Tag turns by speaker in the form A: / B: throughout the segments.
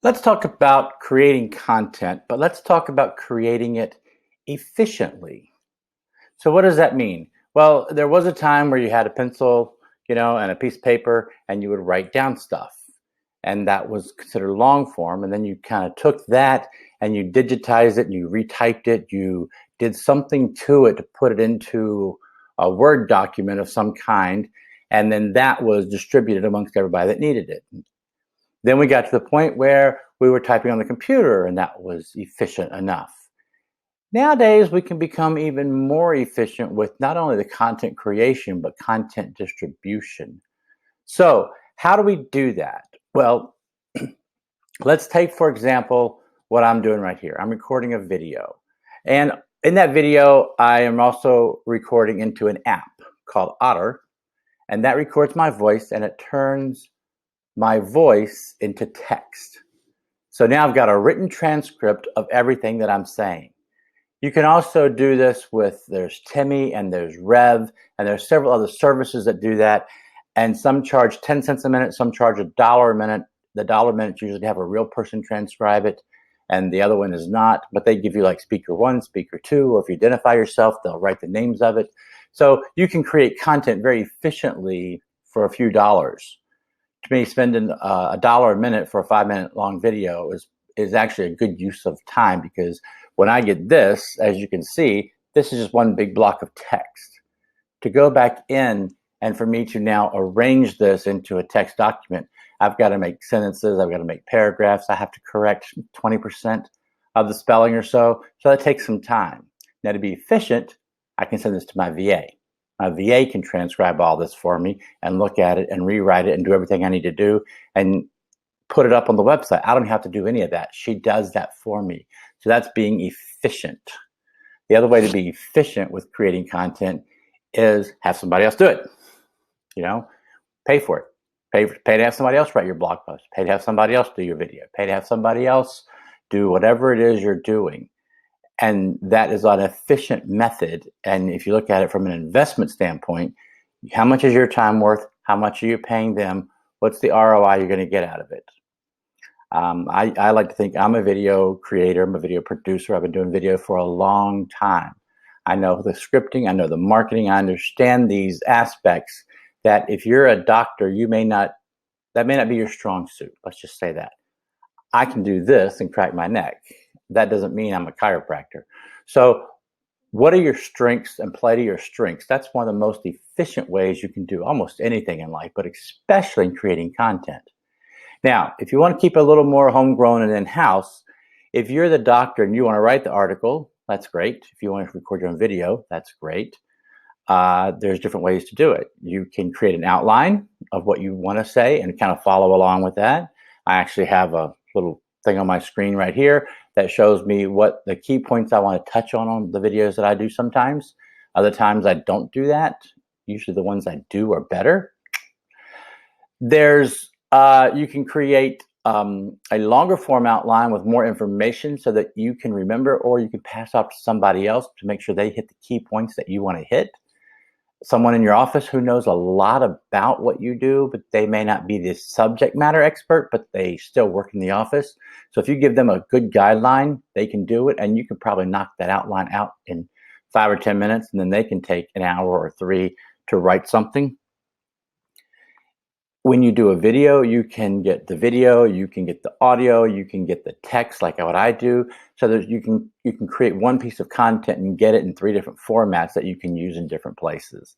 A: Let's talk about creating content, but let's talk about creating it efficiently. So what does that mean? Well, there was a time where you had a pencil, and a piece of paper, and you would write down stuff. And that was considered long form. And then you kind of took that and you digitized it, and you retyped it, you did something to it to put it into a Word document of some kind. And then that was distributed amongst everybody that needed it. Then we got to the point where we were typing on the computer and that was efficient enough. Nowadays, we can become even more efficient with not only the content creation, but content distribution. So how do we do that? Well, let's take, for example, what I'm doing right here. I'm recording a video. And in that video, I am also recording into an app called Otter. And that records my voice and it turns my voice into text. So now I've got a written transcript of everything that I'm saying. You can also do this there's Timmy and there's Rev, and there's several other services that do that. And some charge 10 cents a minute, some charge $1 a minute. The dollar minutes usually have a real person transcribe it, and the other one is not, but they give you like speaker 1, speaker 2, or if you identify yourself, they'll write the names of it. So you can create content very efficiently for a few dollars. To me, spending $1 a minute for a 5-minute long video is actually a good use of time, because when I get this, as you can see, this is just one big block of text. To go back in and for me to now arrange this into a text document, I've got to make sentences, I've got to make paragraphs, I have to correct 20% of the spelling or so. So that takes some time. Now, to be efficient, I can send this to my VA. My VA can transcribe all this for me and look at it and rewrite it and do everything I need to do and put it up on the website. I don't have to do any of that. She does that for me. So that's being efficient. The other way to be efficient with creating content is have somebody else do it. Pay for it. Pay to have somebody else write your blog post. Pay to have somebody else do your video. Pay to have somebody else do whatever it is you're doing. And that is an efficient method. And if you look at it from an investment standpoint, how much is your time worth? How much are you paying them? What's the ROI you're going to get out of it? I like to think I'm a video creator. I'm a video producer. I've been doing video for a long time. I know the scripting. I know the marketing. I understand these aspects that if you're a doctor, that may not be your strong suit. Let's just say that. I can do this and crack my neck. That doesn't mean I'm a chiropractor. So what are your strengths, and play to your strengths? That's one of the most efficient ways you can do almost anything in life, but especially in creating content. Now, if you want to keep it a little more homegrown and in-house, if you're the doctor and you want to write the article, that's great. If you want to record your own video, that's great. There's different ways to do it. You can create an outline of what you want to say and kind of follow along with that. I actually have a little thing on my screen right here that shows me what the key points I want to touch on the videos that I do sometimes. Other times I don't do that. Usually the ones I do are better. You can create a longer form outline with more information so that you can remember, or you can pass off to somebody else to make sure they hit the key points that you want to hit. Someone in your office who knows a lot about what you do, but they may not be the subject matter expert, but they still work in the office. So if you give them a good guideline, they can do it, and you can probably knock that outline out in 5 or 10 minutes, and then they can take an hour or 3 to write something. When you do a video, you can get the video, you can get the audio, you can get the text like what I do, so that you can create one piece of content and get it in 3 different formats that you can use in different places.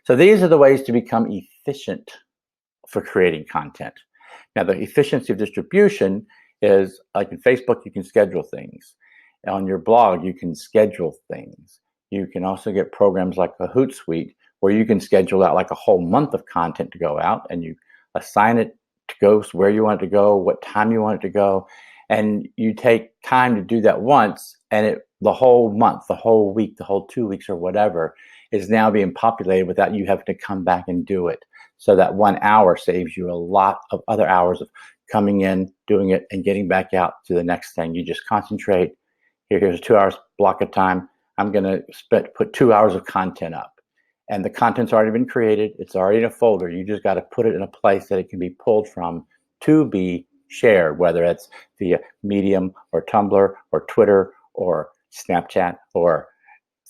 A: So these are the ways to become efficient for creating content. Now, the efficiency of distribution is like in Facebook, you can schedule things. On your blog, you can schedule things. You can also get programs like a Hootsuite where you can schedule out like a whole month of content to go out, and you assign it to go where you want it to go, what time you want it to go, and you take time to do that once, and the whole month, the whole week, the whole 2 weeks or whatever is now being populated without you having to come back and do it. So that 1 hour saves you a lot of other hours of coming in, doing it, and getting back out to the next thing. You just concentrate. Here's a 2 hours block of time. I'm going to put 2 hours of content up. And the content's already been created. It's already in a folder. You just got to put it in a place that it can be pulled from to be share, whether it's via Medium or Tumblr or Twitter or Snapchat or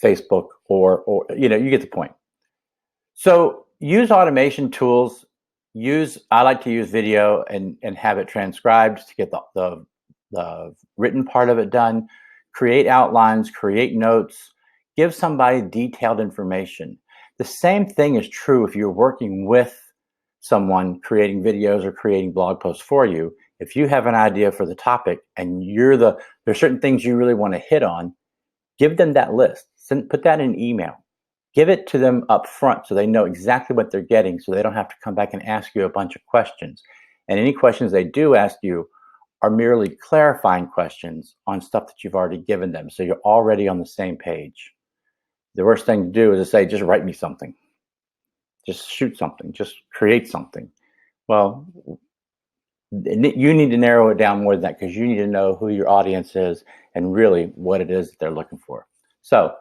A: Facebook or you get the point. So use automation tools. I like to use video and have it transcribed to get the written part of it done. Create outlines, create notes, give somebody detailed information. The same thing is true if you're working with someone creating videos or creating blog posts for you. If you have an idea for the topic and there's certain things you really want to hit on, give them that list. Put that in an email. Give it to them up front so they know exactly what they're getting, so they don't have to come back and ask you a bunch of questions. And any questions they do ask you are merely clarifying questions on stuff that you've already given them. So you're already on the same page. The worst thing to do is to say, just write me something. Just shoot something. Just create something. Well, you need to narrow it down more than that, because you need to know who your audience is and really what it is that they're looking for. So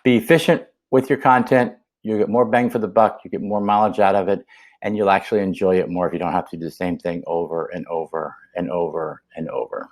A: be efficient with your content. You get more bang for the buck. You get more mileage out of it, and you'll actually enjoy it more if you don't have to do the same thing over and over and over and over.